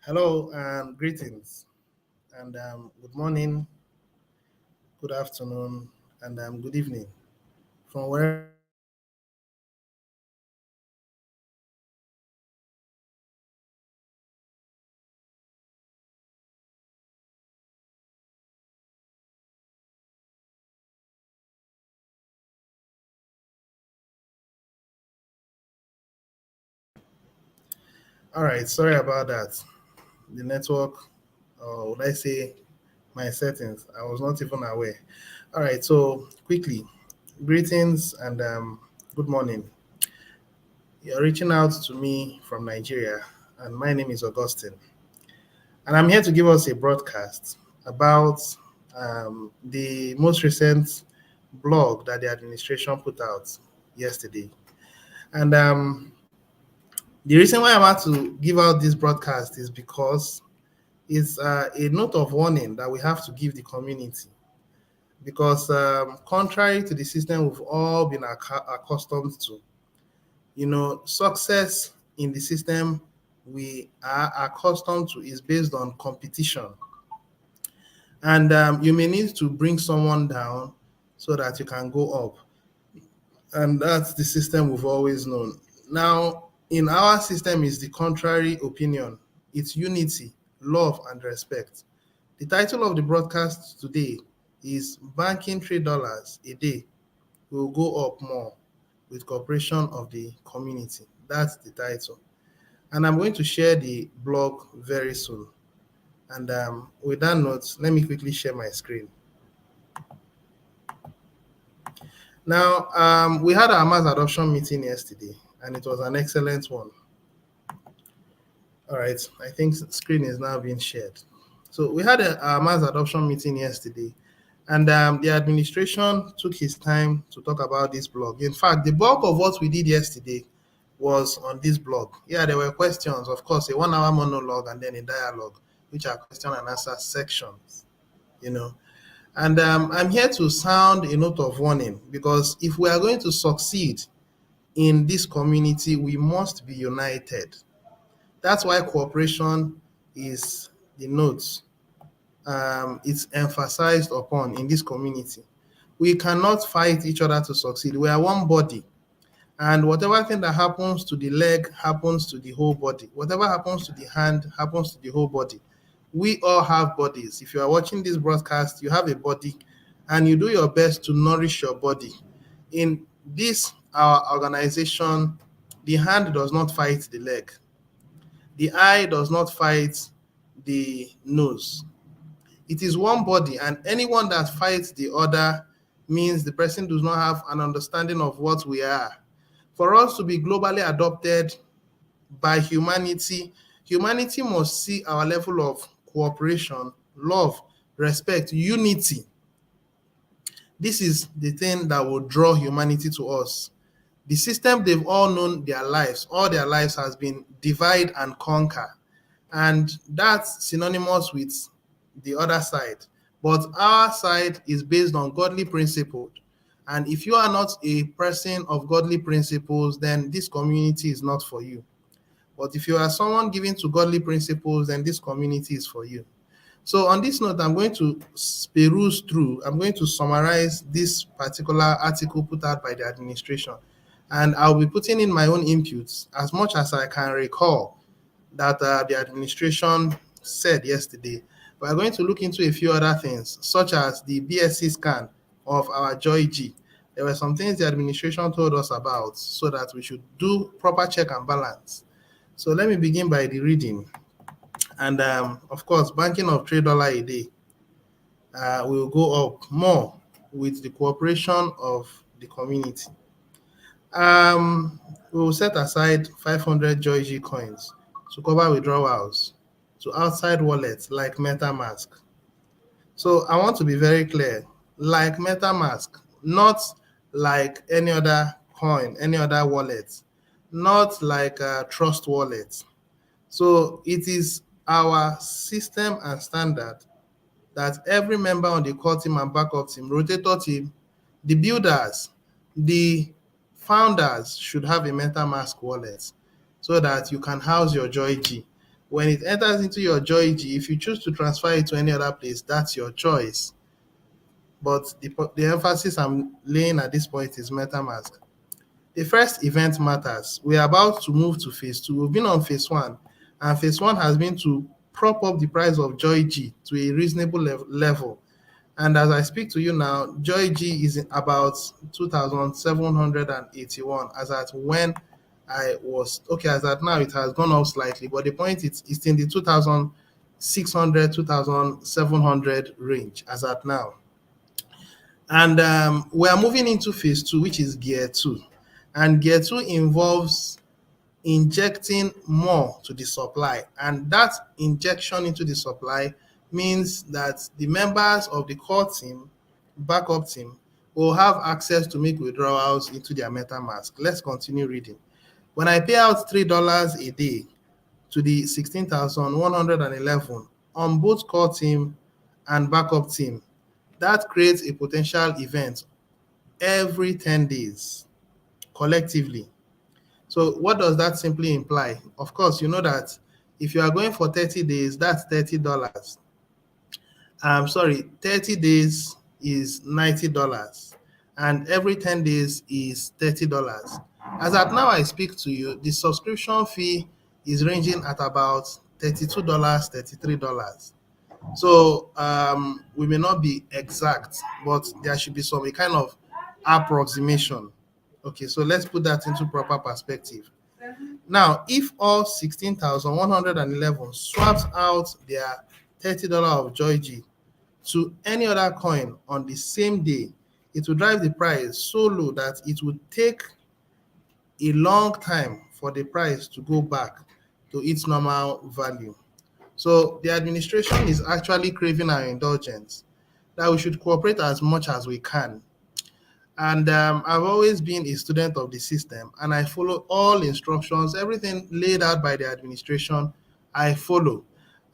Hello and greetings, and good morning, good afternoon, and good evening from wherever you are listening to this podcast. All right, sorry about that. The network, or would I say my settings, I was not even aware. All right, so quickly, greetings and good morning. You're reaching out to me from Nigeria, and my name is Augustine. And I'm here to give us a broadcast about the most recent blog that the administration put out yesterday. And the reason why I'm about to give out this broadcast is because it's a note of warning that we have to give the community. Because contrary to the system we've all been accustomed to, success in the system we are accustomed to is based on competition. And you may need to bring someone down so that you can go up. And that's the system we've always known. Now, in our system is the contrary opinion. It's unity, love, and respect. The title of the broadcast today is Banking $3 a day will go up more with cooperation of the community. That's the title. And I'm going to share the blog very soon. And with that note, let me quickly share my screen. Now, we had our mass adoption meeting yesterday, and it was an excellent one. All right, I think the screen is now being shared. So we had a mass adoption meeting yesterday, and the administration took his time to talk about this blog. In fact, the bulk of what we did yesterday was on this blog. Yeah, there were questions, of course, a 1 hour monologue and then a dialogue, which are question and answer sections, you know. And I'm here to sound a note of warning because if we are going to succeed in this community, we must be united. That's why cooperation is the note it's emphasized upon in this community. We cannot fight each other to succeed. We are one body. And whatever thing that happens to the leg happens to the whole body. Whatever happens to the hand happens to the whole body. We all have bodies. If you are watching this broadcast, you have a body and you do your best to nourish your body. In this, our organization, the hand does not fight the leg, the eye does not fight the nose. It is one body, and anyone that fights the other means the person does not have an understanding of what we are. For us to be globally adopted by humanity, humanity must see our level of cooperation, love, respect, unity. This is the thing that will draw humanity to us. The system they've all known their lives, all their lives has been divide and conquer. And that's synonymous with the other side. But our side is based on godly principles. And if you are not a person of godly principles, then this community is not for you. But if you are someone given to godly principles, then this community is for you. So on this note, I'm going to peruse through, I'm going to summarize this particular article put out by the administration. And I'll be putting in my own inputs as much as I can recall that the administration said yesterday. We are going to look into a few other things, such as the BSC scan of our Joy G. There were some things the administration told us about so that we should do proper check and balance. So let me begin by the reading. And of course, banking of $3 a day will go up more with the cooperation of the community. We will set aside 500 Joy G coins to cover withdrawals to outside wallets like MetaMask. So I want to be very clear, like MetaMask, not like any other coin, any other wallet, not like a Trust Wallet. So it is our system and standard that every member on the core team and backup team, rotator team, the builders, the founders should have a MetaMask wallet. so that you can house your Joy G. When it enters into your Joy G, if you choose to transfer it to any other place, that's your choice. But the emphasis I'm laying at this point is MetaMask. The first event matters. We are about to move to phase two. We've been on phase one, and phase one has been to prop up the price of Joy G to a reasonable level. And as I speak to you now, Joy G is about 2,781 as at when I was okay. As at now, it has gone up slightly, but the point is it's in the 2,600, 2,700 range as at now. And we are moving into phase two, which is gear two. And gear two involves injecting more to the supply. And that injection into the supply means that the members of the core team, backup team, will have access to make withdrawals into their MetaMask. Let's continue reading. When I pay out $3 a day to the 16,111 on both core team and backup team, that creates a potential event every 10 days collectively. So what does that simply imply? Of course, you know that if you are going for 30 days, that's $30. I'm sorry, 30 days is $90, and every 10 days is $30. As at now I speak to you, the subscription fee is ranging at about $32, $33. So we may not be exact, but there should be some kind of approximation. Okay, so let's put that into proper perspective. Now, if all 16,111 swaps out their $30 of Joy G to any other coin on the same day, it will drive the price so low that it would take a long time for the price to go back to its normal value. So the administration is actually craving our indulgence that we should cooperate as much as we can. And I've always been a student of the system, and I follow all instructions, everything laid out by the administration, I follow.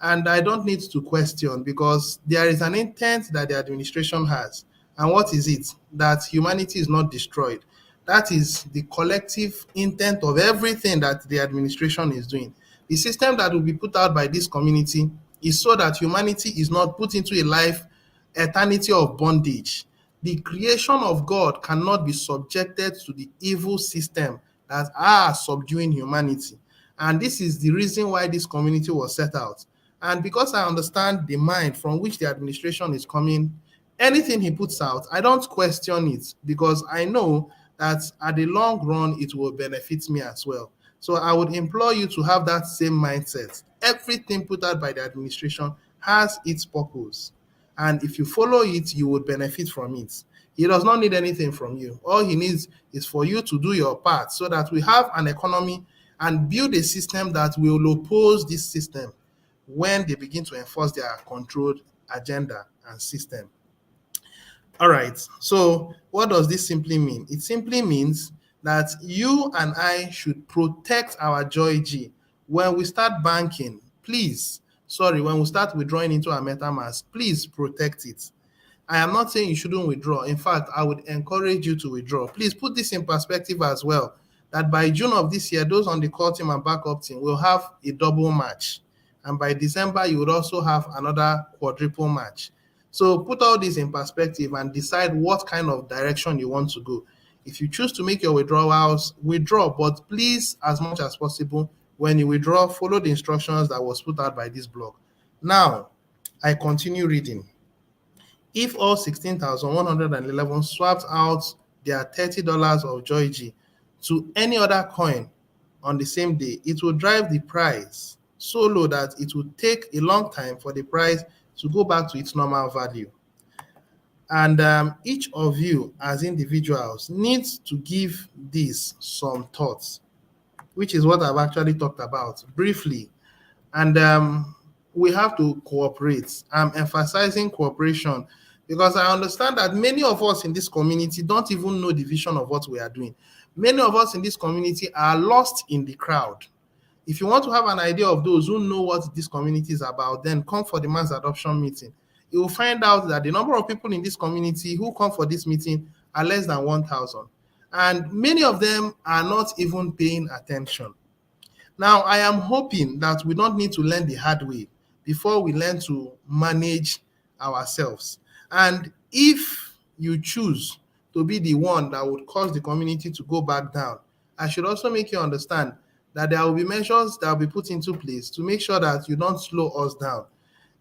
And I don't need to question because there is an intent that the administration has. And what is it? That humanity is not destroyed. That is the collective intent of everything that the administration is doing. The system that will be put out by this community is so that humanity is not put into a life eternity of bondage. The creation of God cannot be subjected to the evil system that are subduing humanity. And this is the reason why this community was set out. And because I understand the mind from which the administration is coming, anything he puts out, I don't question it because I know that at the long run, it will benefit me as well. So I would implore you to have that same mindset. Everything put out by the administration has its purpose. And if you follow it, you would benefit from it. He does not need anything from you. All he needs is for you to do your part so that we have an economy and build a system that will oppose this system when they begin to enforce their controlled agenda and system. All right. So what does this simply mean? It simply means that you and I should protect our Joy G. When we start banking, please, when we start withdrawing into our MetaMask, please protect it. I am not saying you shouldn't withdraw. In fact, I would encourage you to withdraw. Please put this in perspective as well, that by June of this year, those on the core team and backup team will have a double match. And by December, you would also have another quadruple match. So put all this in perspective and decide what kind of direction you want to go. If you choose to make your withdrawals, withdraw, but please, as much as possible, when you withdraw, follow the instructions that was put out by this blog. Now, I continue reading. If all 16,111 swapped out their $30 of Joy G to any other coin on the same day, it will drive the price so low that it will take a long time for the price to go back to its normal value. And each of you as individuals needs to give this some thoughts, which is what I've actually talked about briefly. And we have to cooperate. I'm emphasizing cooperation because I understand that many of us in this community don't even know the vision of what we are doing. Many of us in this community are lost in the crowd. If you want to have an idea of those who know what this community is about, then come for the mass adoption meeting. You will find out that the number of people in this community who come for this meeting are less than 1,000. And many of them are not even paying attention. Now, I am hoping that we don't need to learn the hard way before we learn to manage ourselves. And if you choose to be the one that would cause the community to go back down, I should also make you understand that there will be measures that will be put into place to make sure that you don't slow us down.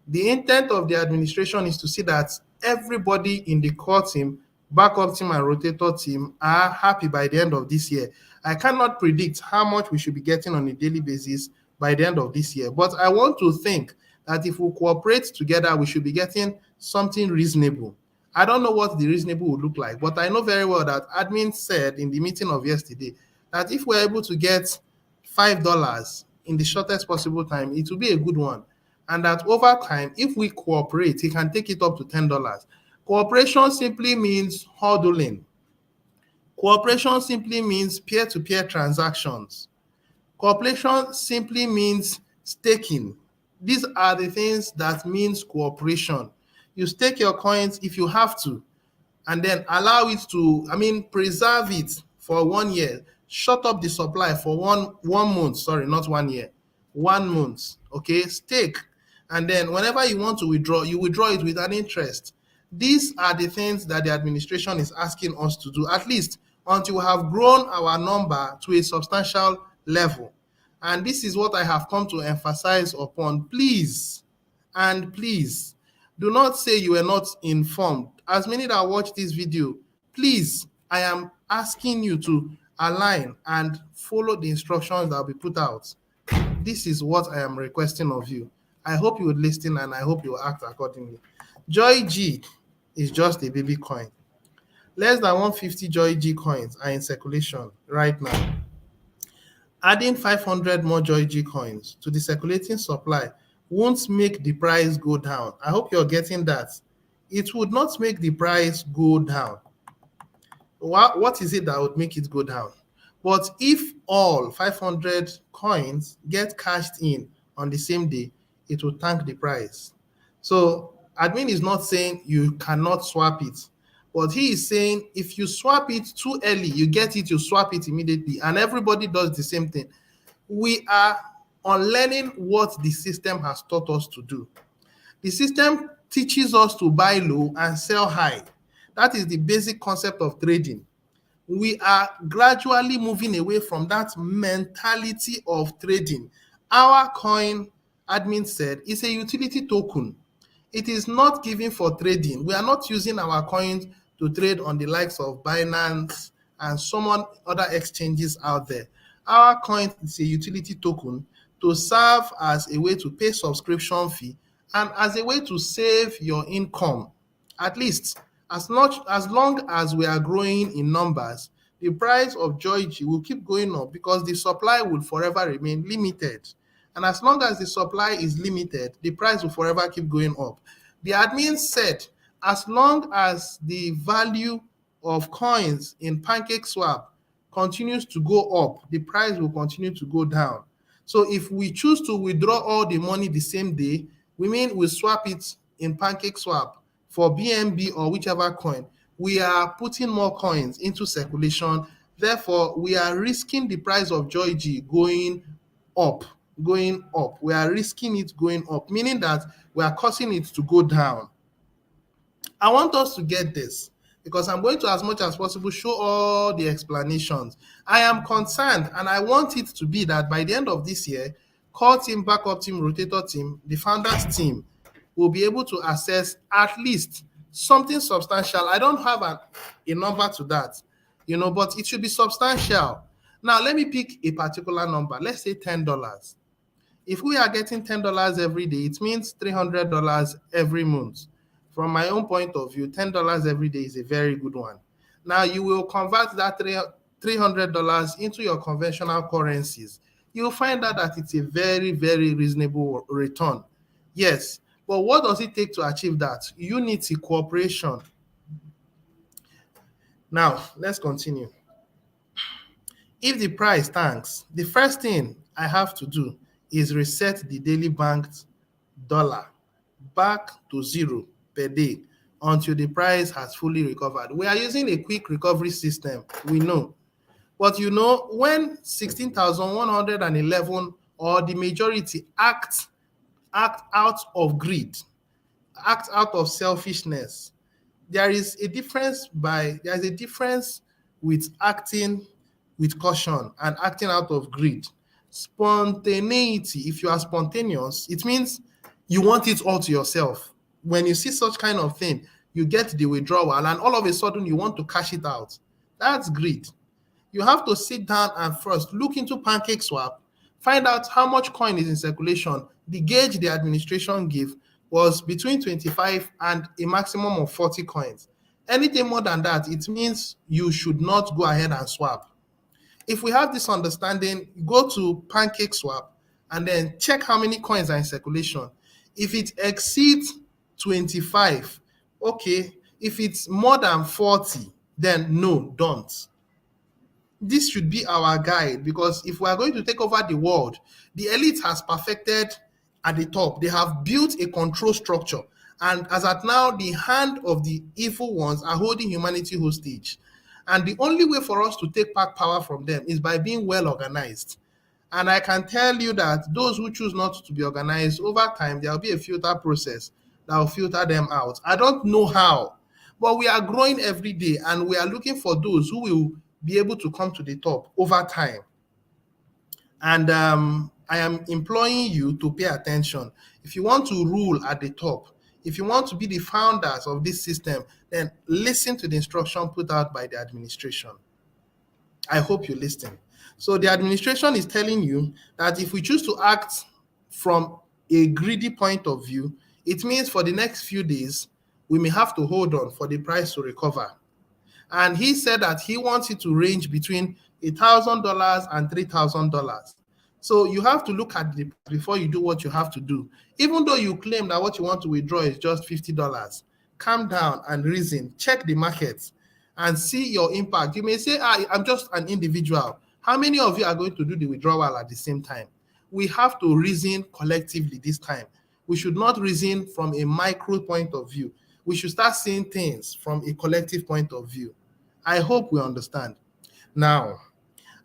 The intent of the administration is to see that everybody in the core team, backup team, and rotator team are happy by the end of this year. I cannot predict how much we should be getting on a daily basis by the end of this year, but I want to think that if we cooperate together, we should be getting something reasonable. I don't know what the reasonable would look like, but I know very well that admin said in the meeting of yesterday that if we're able to get $5 in the shortest possible time, it will be a good one. And that over time, if we cooperate, he can take it up to $10. Cooperation simply means huddling. Cooperation simply means peer-to-peer transactions. Cooperation simply means staking. These are the things that means cooperation. You stake your coins if you have to, and then allow it to, preserve it for 1 year, shut up the supply for one month, sorry, not 1 year, 1 month, okay, stake, and then whenever you want to withdraw, you withdraw it with an interest. These are the things that the administration is asking us to do, at least until we have grown our number to a substantial level. And this is what I have come to emphasize upon. Please, and please, do not say you were not informed. As many that watch this video, please, I am asking you to align and follow the instructions that will be put out. This is what I am requesting of you. I hope you would listen and I hope you will act accordingly. Joy G is just a baby coin. Less than 150 Joy G coins are in circulation right now. Adding 500 more Joy G coins to the circulating supply won't make the price go down. I hope you're getting that. It would not make the price go down. What is it that would make it go down? But if all 500 coins get cashed in on the same day, it will tank the price. So admin is not saying you cannot swap it, but he is saying if you swap it too early, you get it, you swap it immediately, and everybody does the same thing. We are unlearning what the system has taught us to do. The system teaches us to buy low and sell high. That is the basic concept of trading. We are gradually moving away from that mentality of trading. Our coin, admin said, is a utility token. It is not given for trading. We are not using our coins to trade on the likes of Binance and some other exchanges out there. Our coin is a utility token to serve as a way to pay subscription fee and as a way to save your income. At least as long as we are growing in numbers, the price of Joy G will keep going up because the supply will forever remain limited. And as long as the supply is limited, the price will forever keep going up. The admin said, as long as the value of coins in Pancake Swap continues to go up, the price will continue to go down. So if we choose to withdraw all the money the same day, we swap it in Pancake Swap for BNB or whichever coin. We are putting more coins into circulation. Therefore, we are risking the price of Joy G going up. We are risking it going up, meaning that we are causing it to go down. I want us to get this because I'm going to, as much as possible, show all the explanations. I am concerned and I want it to be that by the end of this year, core team, backup team, rotator team, the founders team will be able to assess at least something substantial. I don't have a number to that, but it should be substantial. Now, let me pick a particular number. Let's say $10. If we are getting $10 every day, it means $300 every month. From my own point of view, $10 every day is a very good one. Now, you will convert that $300 into your conventional currencies. You'll find out that it's a very, very reasonable return. Yes, but what does it take to achieve that? Unity, cooperation. Now, let's continue. If the price tanks, the first thing I have to do is reset the daily banked dollar back to zero per day until the price has fully recovered. We are using a quick recovery system, we know. But when 16,111 or the majority act out of greed, act out of selfishness, there is a difference with acting with caution and acting out of greed. Spontaneity, if you are spontaneous, it means you want it all to yourself. When you see such kind of thing, you get the withdrawal and all of a sudden you want to cash it out. That's greed. You have to sit down and first look into Pancake Swap, find out how much coin is in circulation. The gauge the administration gave was between 25 and a maximum of 40 coins. Anything more than that, it means you should not go ahead and swap. If we have this understanding, go to Pancake Swap and then check how many coins are in circulation. If it exceeds 25, okay. If it's more than 40, then no, don't. This should be our guide, because if we are going to take over the world, the elite has perfected at the top. They have built a control structure. And as at now, the hand of the evil ones are holding humanity hostage. And the only way for us to take back power from them is by being well organized. And I can tell you that those who choose not to be organized, over time, there will be a filter process that will filter them out. I don't know how, but we are growing every day and we are looking for those who will be able to come to the top over time. And I am imploring you to pay attention. If you want to rule at the top, if you want to be the founders of this system, then listen to the instruction put out by the administration. I hope you listen. So the administration is telling you that if we choose to act from a greedy point of view, it means for the next few days, we may have to hold on for the price to recover. And he said that he wants it to range between $1,000 and $3,000. So you have to look at the before you do what you have to do. Even though you claim that what you want to withdraw is just $50, calm down and reason, check the markets and see your impact. You may say, I'm just an individual. How many of you are going to do the withdrawal at the same time? We have to reason collectively this time. We should not reason from a micro point of view. We should start seeing things from a collective point of view. I hope we understand. Now,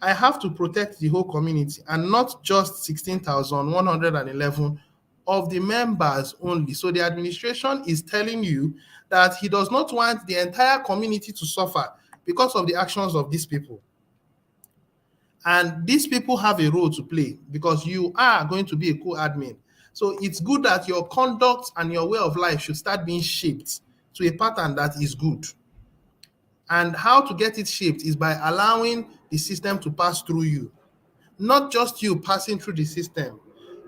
I have to protect the whole community and not just 16,111 of the members only. So the administration is telling you that he does not want the entire community to suffer because of the actions of these people. And these people have a role to play because you are going to be a co-admin. So it's good that your conduct and your way of life should start being shaped to a pattern that is good. And how to get it shaped is by allowing the system to pass through you. Not just you passing through the system.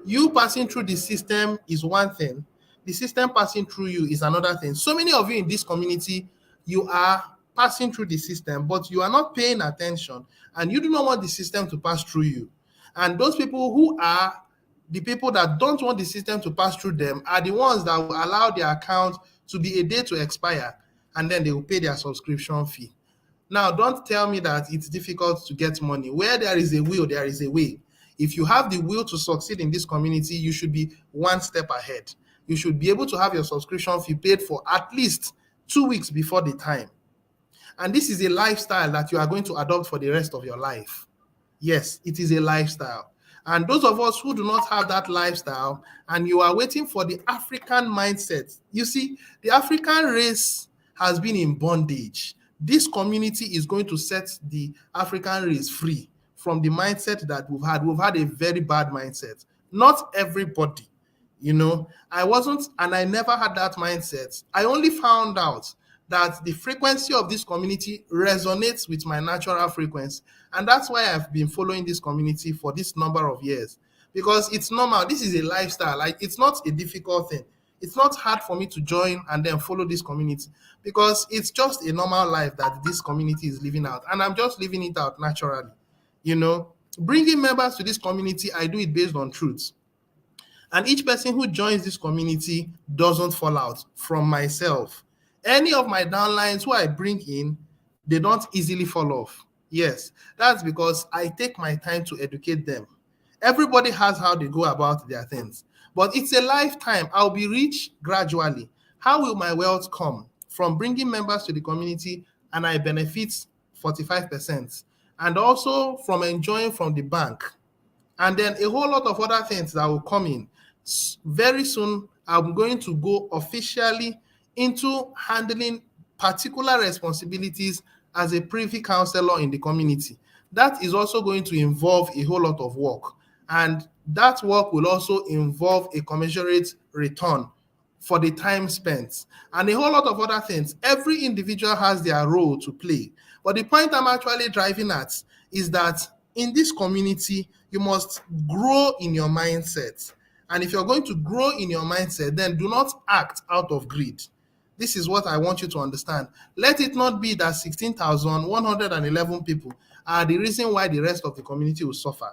You passing through the system is one thing. The system passing through you is another thing. So many of you in this community, you are passing through the system, but you are not paying attention and you do not want the system to pass through you. And those people who are the people that don't want the system to pass through them are the ones that will allow their account to be a day to expire, and then they will pay their subscription fee. Now, don't tell me that it's difficult to get money. Where there is a will, there is a way. If you have the will to succeed in this community, you should be one step ahead. You should be able to have your subscription fee paid for at least 2 weeks before the time. And this is a lifestyle that you are going to adopt for the rest of your life. Yes, it is a lifestyle. And those of us who do not have that lifestyle and you are waiting for the African mindset, you see, the African race has been in bondage. This community is going to set the African race free from the mindset that we've had. We've had a very bad mindset. Not everybody, I wasn't, and I never had that mindset. I only found out that the frequency of this community resonates with my natural frequency. And that's why I've been following this community for this number of years, because it's normal. This is a lifestyle. It's not a difficult thing. It's not hard for me to join and then follow this community because it's just a normal life that this community is living out. And I'm just living it out naturally. Bringing members to this community, I do it based on truths. And each person who joins this community doesn't fall out from myself. Any of my downlines who I bring in, they don't easily fall off. Yes, that's because I take my time to educate them. Everybody has how they go about their things, but it's a lifetime. I'll be rich gradually. How will my wealth come? From bringing members to the community, and I benefit 45%. and also from enjoying from the bank, and then a whole lot of other things that will come in. Very soon, I'm going to go officially into handling particular responsibilities as a privy councillor in the community. That is also going to involve a whole lot of work, and that work will also involve a commensurate return for the time spent and a whole lot of other things. Every individual has their role to play. But the point I'm actually driving at is that in this community, you must grow in your mindset. And if you're going to grow in your mindset, then do not act out of greed. This is what I want you to understand. Let it not be that 16,111 people are the reason why the rest of the community will suffer.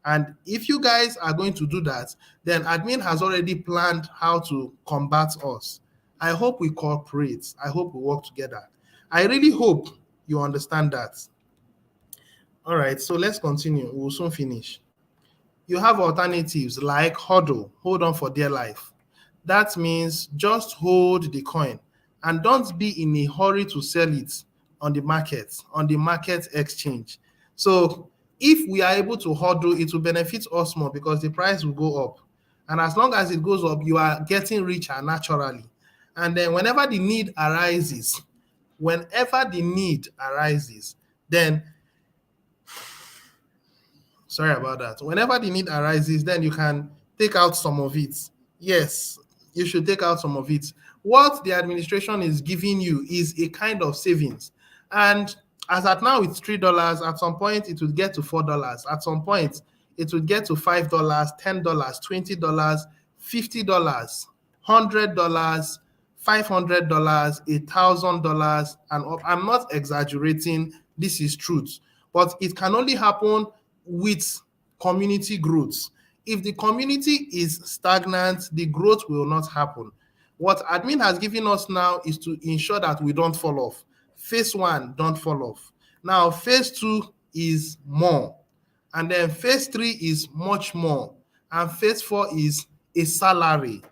And if you guys are going to do that, then admin has already planned how to combat us. I hope we cooperate. I hope we work together. I really hope you understand that. All right, so let's continue. We'll soon finish. You have alternatives like hodl, hold on for dear life. That means just hold the coin and don't be in a hurry to sell it on the market exchange. So if we are able to hodl, it will benefit us more because the price will go up. And as long as it goes up, you are getting richer naturally. And then whenever the need arises, then sorry about that. Whenever the need arises, then you can take out some of it. Yes, you should take out some of it. What the administration is giving you is a kind of savings. And as at now, it's $3. At some point, it will get to $4. At some point, it will get to $5, $10, $20, $50, $100, $500, $1,000, and up. I'm not exaggerating. This is truth, but it can only happen with community growth. If the community is stagnant, the growth will not happen. What admin has given us now is to ensure that we don't fall off. Phase one, don't fall off. Now, phase two is more. And then phase three is much more. And phase four is a salary.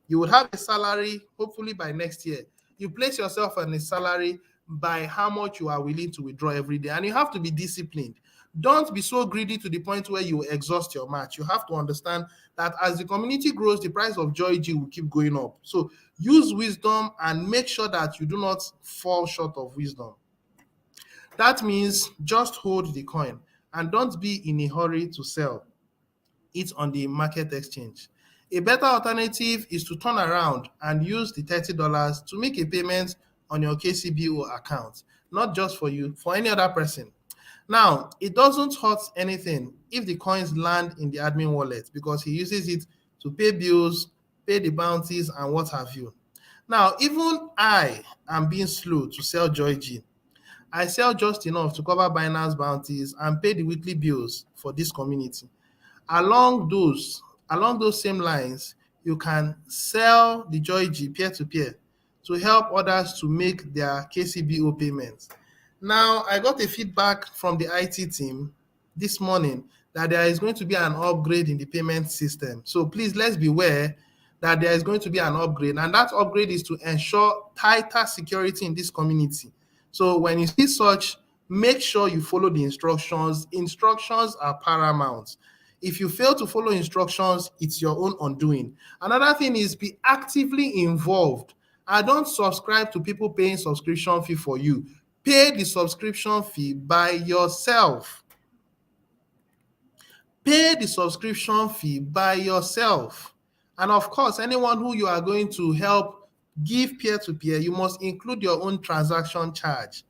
You will have a salary hopefully by next year. You place yourself on a salary by how much you are willing to withdraw every day. And you have to be disciplined. Don't be so greedy to the point where you exhaust your match. You have to understand that as the community grows, the price of Joy G will keep going up. So use wisdom and make sure that you do not fall short of wisdom. That means just hold the coin and don't be in a hurry to sell it on the market exchange. A better alternative is to turn around and use the $30 to make a payment on your KCBO account, not just for you, for any other person. Now, it doesn't hurt anything if the coins land in the admin wallet because he uses it to pay bills, pay the bounties, and what have you. Now, even I am being slow to sell Joy G. I sell just enough to cover Binance bounties and pay the weekly bills for this community. Along those same lines, you can sell the Joy G peer-to-peer to help others to make their KCBO payments. Now, I got a feedback from the IT team this morning that there is going to be an upgrade in the payment system. So please, let's beware that there is going to be an upgrade, and that upgrade is to ensure tighter security in this community. So when you see such, make sure you follow the instructions. Instructions are paramount. If you fail to follow instructions, it's your own undoing. Another thing is be actively involved. I don't subscribe to people paying subscription fee for you. Pay the subscription fee by yourself. Pay the subscription fee by yourself. And of course, anyone who you are going to help give peer-to-peer, you must include your own transaction charge.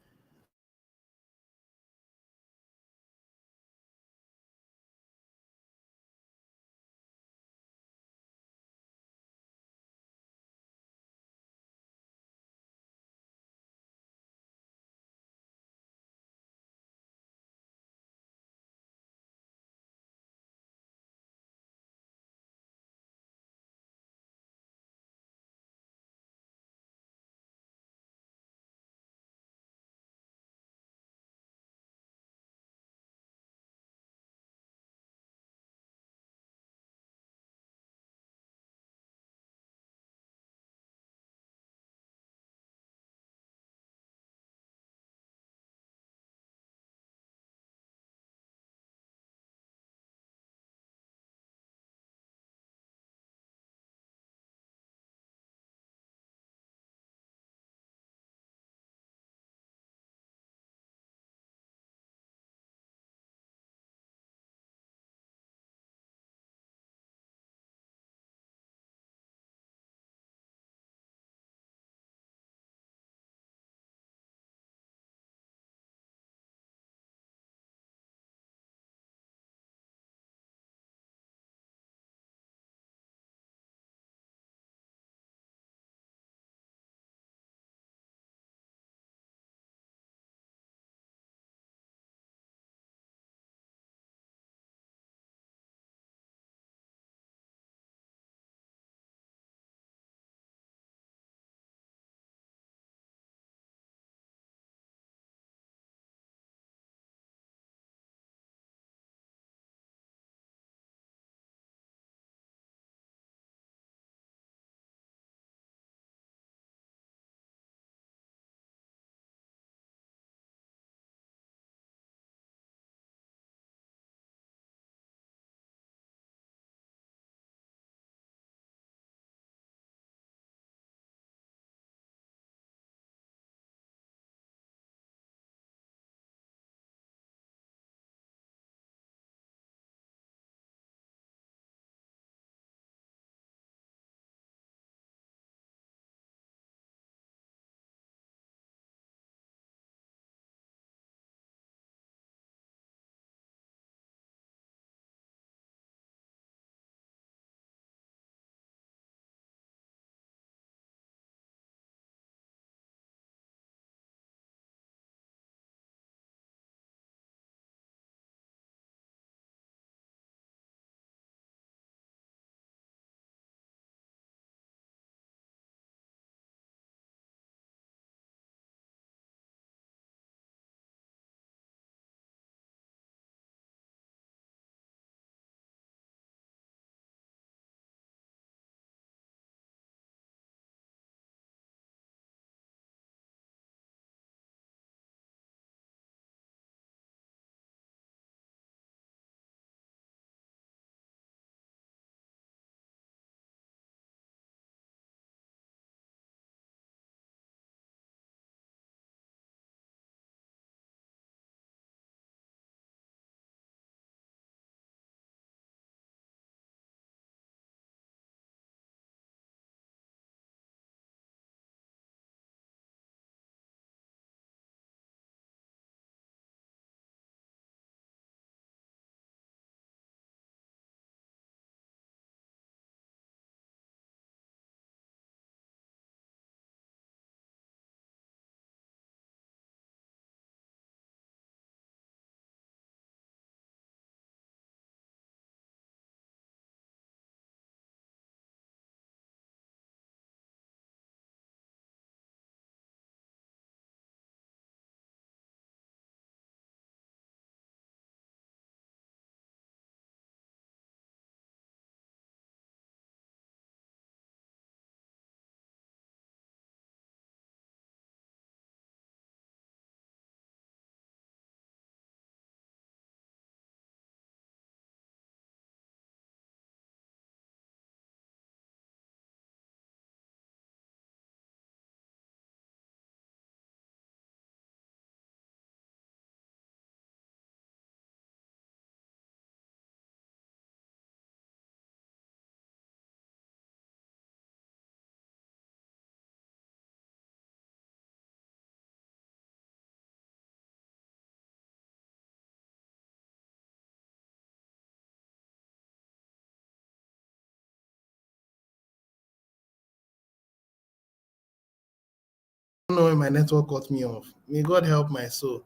don't know when my network cut me off. May God help my soul.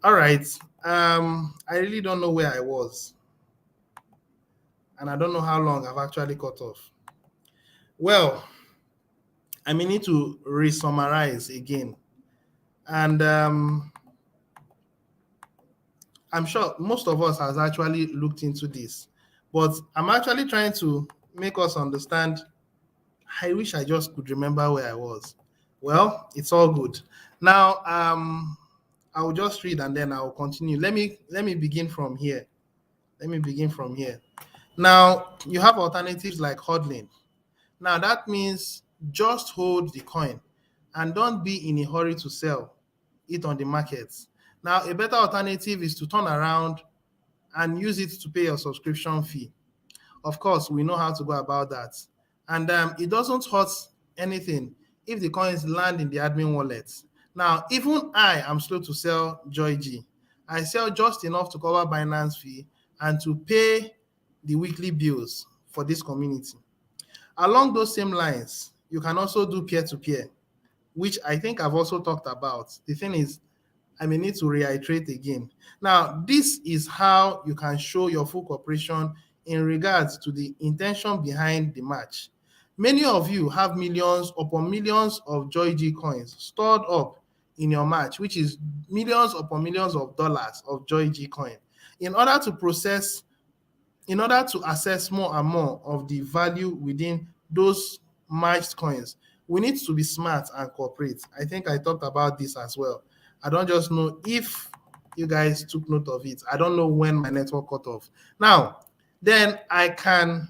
All right. I really don't know where I was, and I don't know how long I've actually cut off. Well, I may need to re-summarize again. And I'm sure most of us has actually looked into this, but I'm actually trying to make us understand. I wish I just could remember where I was. Well, it's all good. Now, I will just read and then I will continue. Let me begin from here. Let me begin from here. Now, you have alternatives like hodling. Now, that means just hold the coin and don't be in a hurry to sell it on the markets. Now, a better alternative is to turn around and use it to pay your subscription fee. Of course, we know how to go about that. And it doesn't hurt anything if the coins land in the admin wallet. Now, even I am slow to sell Joy G. I sell just enough to cover Binance fee and to pay the weekly bills for this community. Along those same lines, you can also do peer-to-peer, which I think I've also talked about. The thing is, I may need to reiterate again. Now, this is how you can show your full cooperation in regards to the intention behind the match. Many of you have millions upon millions of Joy G coins stored up in your match, which is millions upon millions of dollars of Joy G coin. In order to process In order to access more and more of the value within those matched coins, we need to be smart and cooperate. I think I talked about this as well. I don't just know if you guys took note of it. I don't know when my network cut off. Now, then I can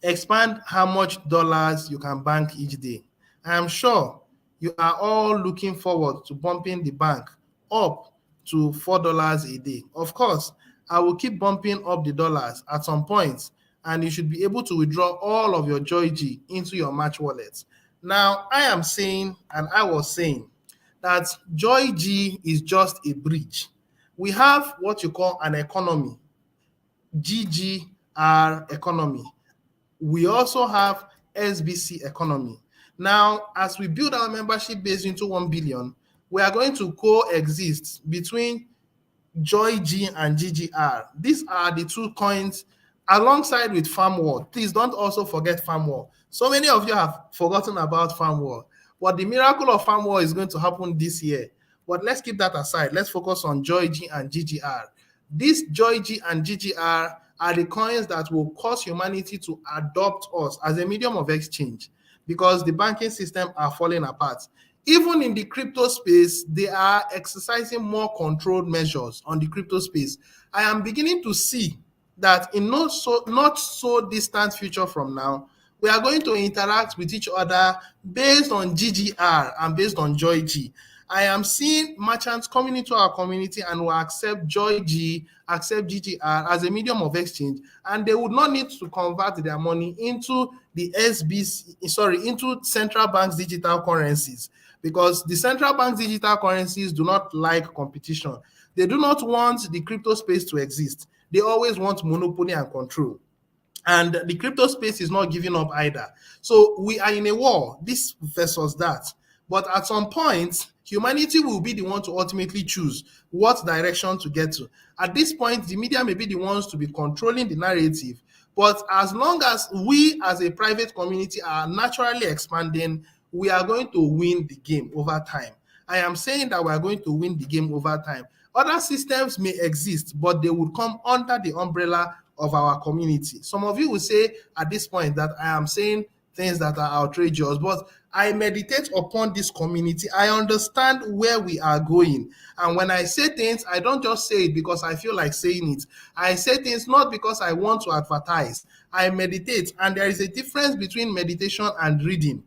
expand how much dollars you can bank each day. I am sure you are all looking forward to bumping the bank up to $4 a day. Of course, I will keep bumping up the dollars at some point, and you should be able to withdraw all of your Joy G into your Match wallet. Now, I am saying, and I was saying, that Joy G is just a bridge. We have what you call an economy, GGR economy. We also have SBC economy. Now, as we build our membership base into 1 billion, we are going to coexist between Joy G and GGR. These are the two coins alongside with Farm War. Please don't also forget Farm War. So many of you have forgotten about Farm War, but the miracle of Farm War is going to happen this year. But let's keep that aside. Let's focus on Joy G and GGR. This Joy G and GGR are the coins that will cause humanity to adopt us as a medium of exchange because the banking system are falling apart. Even in the crypto space, they are exercising more controlled measures on the crypto space. I am beginning to see that in not so distant future from now, we are going to interact with each other based on GGR and based on Joy G. I am seeing merchants coming into our community and will accept Joy G, accept GGR as a medium of exchange, and they would not need to convert their money into the into central banks' digital currencies, because the central banks' digital currencies do not like competition. They do not want the crypto space to exist. They always want monopoly and control. And the crypto space is not giving up either. So we are in a war, this versus that. But at some point, humanity will be the one to ultimately choose what direction to get to. At this point, the media may be the ones to be controlling the narrative. But as long as we as a private community are naturally expanding, we are going to win the game over time. I am saying that we are going to win the game over time. Other systems may exist, but they would come under the umbrella of our community. Some of you will say at this point that I am saying things that are outrageous, but I meditate upon this community. I understand where we are going. And when I say things, I don't just say it because I feel like saying it. I say things not because I want to advertise. I meditate, and there is a difference between meditation and reading.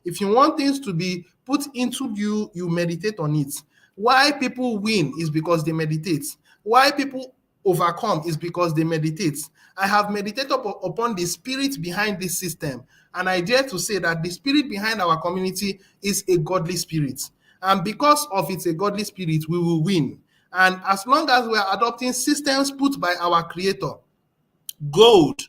If you want things to be put into you, you meditate on it. Why people win is because they meditate. Why people overcome is because they meditate. I have meditated upon the spirit behind this system, and I dare to say that the spirit behind our community is a godly spirit. And because of it's a godly spirit, we will win. And as long as we are adopting systems put by our creator, gold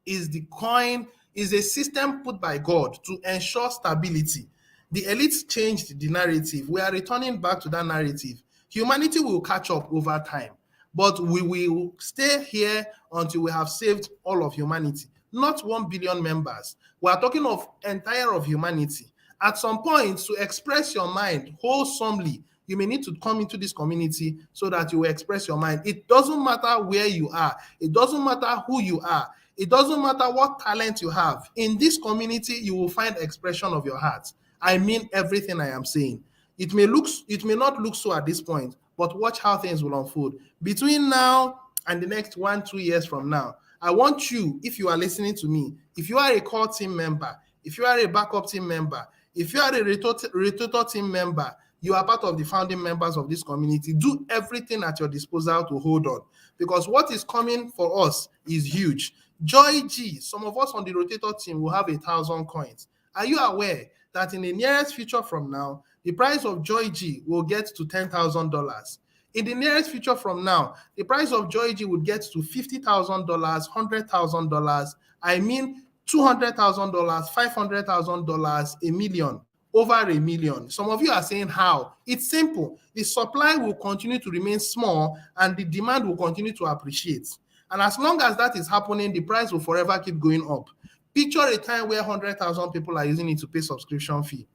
is the coin, is a system put by God to ensure stability. The elites changed the narrative. We are returning back to that narrative. Humanity will catch up over time, but we will stay here until we have saved all of humanity, not 1 billion members. We are talking of entire of humanity. At some point, to express your mind wholesomely, you may need to come into this community so that you will express your mind. It doesn't matter where you are. It doesn't matter who you are. It doesn't matter what talent you have. In this community, you will find expression of your heart. I mean everything I am saying. It may not look so at this point, but watch how things will unfold. Between now and the next 1-2 years from now, I want you, if you are listening to me, if you are a core team member, if you are a backup team member, if you are a rotator team member, you are part of the founding members of this community. Do everything at your disposal to hold on, because what is coming for us is huge. Joy G, some of us on the rotator team will have 1,000 coins. Are you aware that in the nearest future from now, the price of Joy G will get to $10,000? In the nearest future from now, the price of Joy G would get to $50,000, $100,000. I mean, $200,000, $500,000, a million, over a million. Some of you are saying how? It's simple. The supply will continue to remain small and the demand will continue to appreciate. And as long as that is happening, the price will forever keep going up. Picture a time where 100,000 people are using it to pay subscription fee.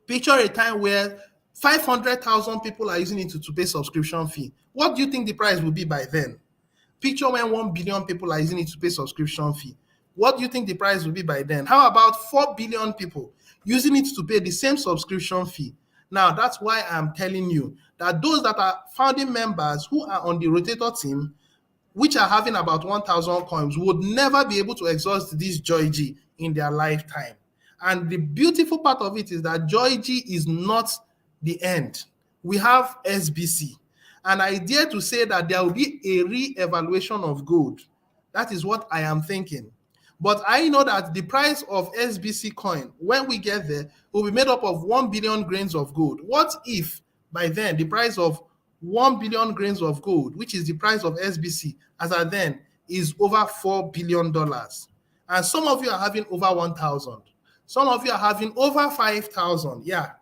Picture a time where 500,000 people are using it to pay subscription fee. What do you think the price will be by then? Picture when 1 billion people are using it to pay subscription fee. What do you think the price will be by then? How about 4 billion people using it to pay the same subscription fee? Now, that's why I'm telling you that those that are founding members who are on the rotator team, which are having about 1,000 coins, would never be able to exhaust this Joy G in their lifetime. And the beautiful part of it is that Joy G is not the end. We have SBC. And I dare to say that there will be a re-evaluation of gold. That is what I am thinking. But I know that the price of SBC coin, when we get there, will be made up of 1 billion grains of gold. What if by then the price of 1 billion grains of gold, which is the price of SBC, as at then, is over $4 billion? And some of you are having over 1,000. Some of you are having over 5,000. Yeah.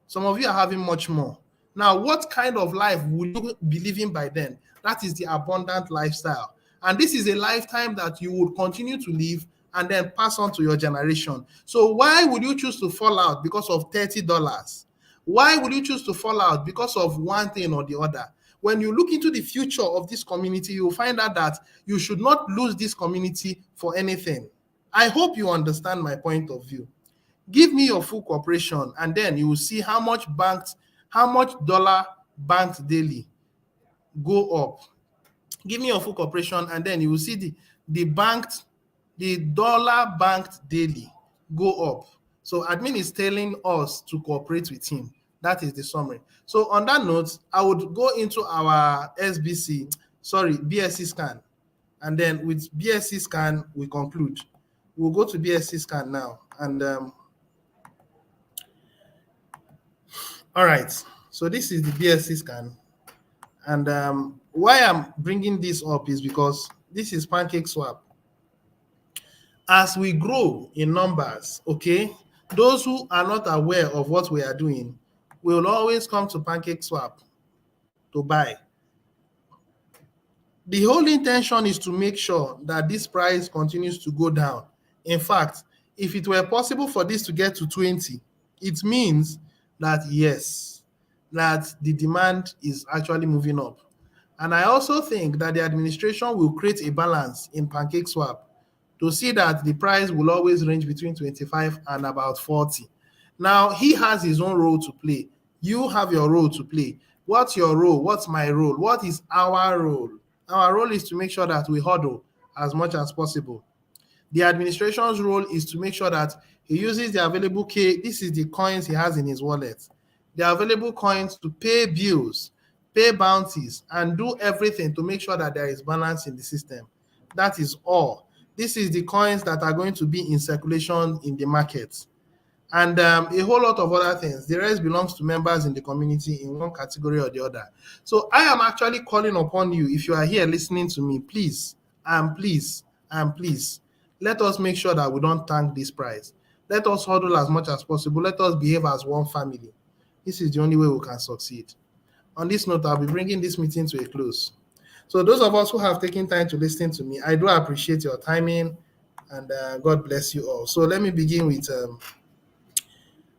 Some of you are having much more. Now, what kind of life will you be living by then? That is the abundant lifestyle. And this is a lifetime that you would continue to live and then pass on to your generation. So why would you choose to fall out because of $30? Why would you choose to fall out because of one thing or the other? When you look into the future of this community, you'll find out that you should not lose this community for anything. I hope you understand my point of view. Give me your full cooperation, and then you will see how much dollar banked daily go up. Give me your full cooperation, and then you will see the dollar banked daily go up. So admin is telling us to cooperate with him. That is the summary. So on that note, I would go into our BSC scan, and then with BSC scan we conclude. We'll go to BSC scan now, and all right. So this is the BSC scan, and why I'm bringing this up is because this is Pancake Swap. As we grow in numbers, okay, those who are not aware of what we are doing will always come to Pancake Swap to buy. The whole intention is to make sure that this price continues to go down. In fact, if it were possible for this to get to 20, it means that yes, that the demand is actually moving up. And I also think that the administration will create a balance in Pancake Swap to see that the price will always range between 25 and about 40. Now, he has his own role to play. You have your role to play. What's your role? What's my role? What is our role? Our role is to make sure that we hodl as much as possible. The administration's role is to make sure that he uses the available this is the coins he has in his wallet, the available coins to pay bills, pay bounties, and do everything to make sure that there is balance in the system. That is all. This is the coins that are going to be in circulation in the market. And a whole lot of other things. The rest belongs to members in the community in one category or the other. So I am actually calling upon you, if you are here listening to me, please, and please, let us make sure that we don't tank this price. Let us huddle as much as possible. Let us behave as one family. This is the only way we can succeed. On this note, I'll be bringing this meeting to a close. So those of us who have taken time to listen to me, I do appreciate your timing, and God bless you all. So let me begin with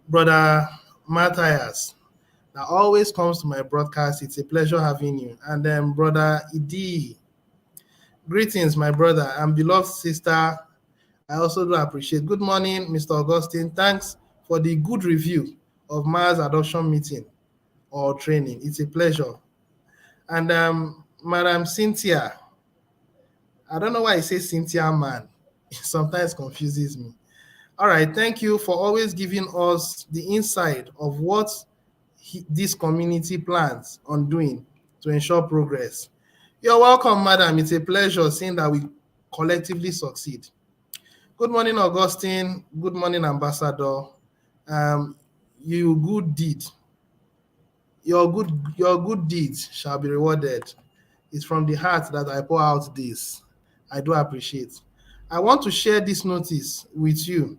Brother Matthias. That always comes to my broadcast. It's a pleasure having you. And then Brother Idi. Greetings, my brother and beloved sister. I also do appreciate. Good morning, Mr. Augustine. Thanks for the good review of Mars adoption meeting or training. It's a pleasure. And Madam Cynthia, I don't know why I say Cynthia man. It sometimes confuses me. All right, thank you for always giving us the insight of what this community plans on doing to ensure progress. You're welcome, madam. It's a pleasure seeing that we collectively succeed. Good morning, Augustine. Good morning, Ambassador. You good deed. Your good deeds shall be rewarded. It's from the heart that I pour out this. I do appreciate. I want to share this notice with you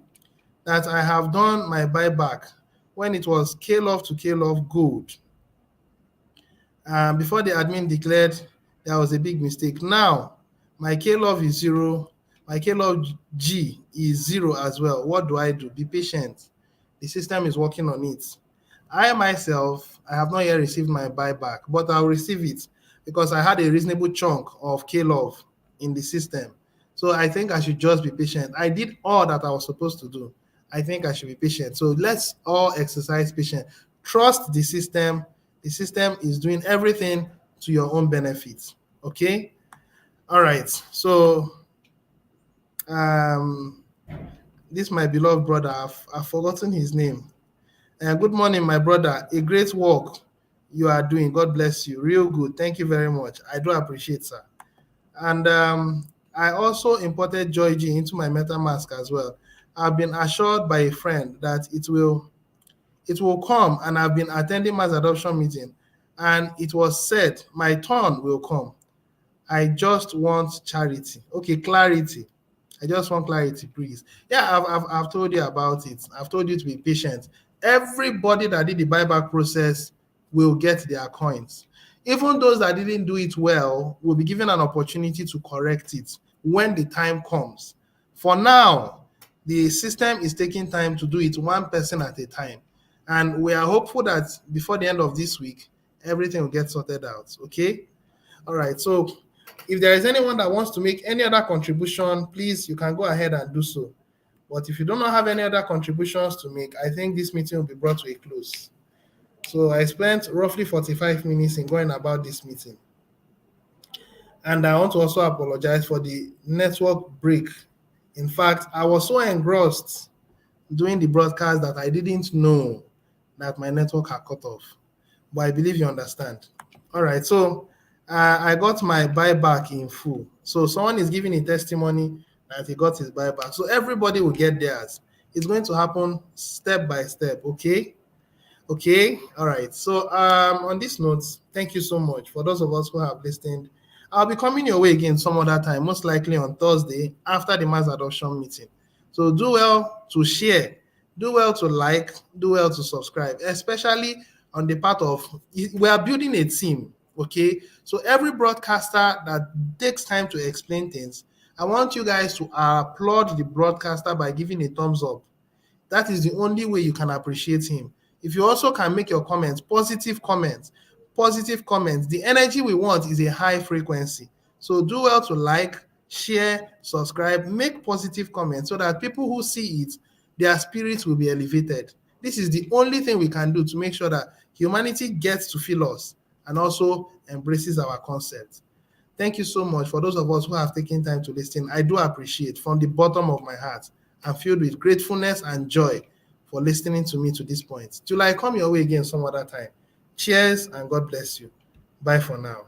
that I have done my buyback when it was K-Love to K-Love Gold. Before the admin declared there was a big mistake. Now, my K-Love is 0. My K-Love G is 0 as well. What do I do? Be patient. The system is working on it. I myself, I have not yet received my buyback, but I'll receive it because I had a reasonable chunk of K-Love in the system. So I think I should just be patient. I did all that I was supposed to do. I think I should be patient. So let's all exercise patience. Trust the system. The system is doing everything to your own benefit. Okay? All right. So this my beloved brother. I've forgotten his name. Good morning, my brother. A great work you are doing. God bless you. Real good. Thank you very much. I do appreciate, sir. And I also imported Joy G into my MetaMask as well. I've been assured by a friend that it will come, and I've been attending mass adoption meeting, and it was said my turn will come. I just want charity. Okay, clarity. I just want clarity, please. Yeah, I've told you about it. I've told you to be patient. Everybody that did the buyback process will get their coins. Even those that didn't do it well will be given an opportunity to correct it when the time comes. For now, the system is taking time to do it one person at a time. And we are hopeful that before the end of this week, everything will get sorted out. Okay? All right. So if there is anyone that wants to make any other contribution, please, you can go ahead and do so. But if you do not have any other contributions to make, I think this meeting will be brought to a close. So I spent roughly 45 minutes in going about this meeting. And I want to also apologize for the network break. In fact, I was so engrossed doing the broadcast that I didn't know that my network had cut off. But I believe you understand. All right, so I got my buyback in full. So someone is giving a testimony that he got his buyback. So everybody will get theirs. It's going to happen step by step, okay? Okay, all right. So on this note, thank you so much for those of us who have listened. I'll be coming your way again some other time, most likely on Thursday after the mass adoption meeting. So do well to share, do well to like, do well to subscribe, especially on the part of, we are building a team, okay? So every broadcaster that takes time to explain things, I want you guys to applaud the broadcaster by giving a thumbs up. That is the only way you can appreciate him. If you also can make your comments, positive comments, the energy we want is a high frequency. So do well to like, share, subscribe, make positive comments so that people who see it, their spirits will be elevated. This is the only thing we can do to make sure that humanity gets to feel us and also embraces our concept. Thank you so much for those of us who have taken time to listen. I do appreciate from the bottom of my heart. I'm filled with gratefulness and joy for listening to me to this point. Till I come your way again some other time. Cheers and God bless you. Bye for now.